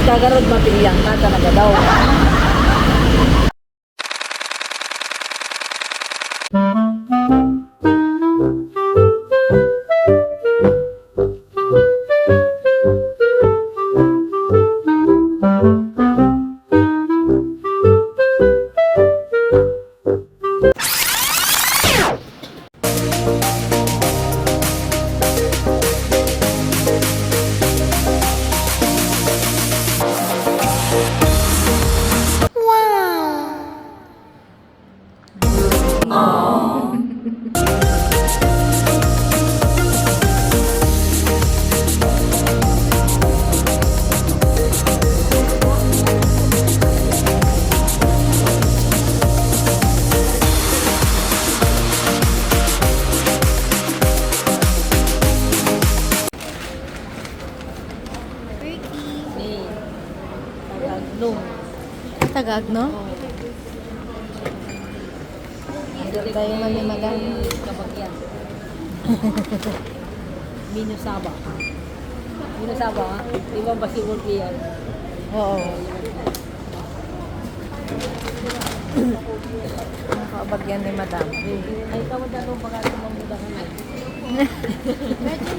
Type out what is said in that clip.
kagarod mapiliyang ka talaga daw. Tagag, no? Tayo mami madam. Kabagyan. Minusaba. Minusaba, ha? Di ba ba si Wolfie yan? Oo. Nakabagyan ni madam. Ay, tawad na nung baka tumamudang na. Medyo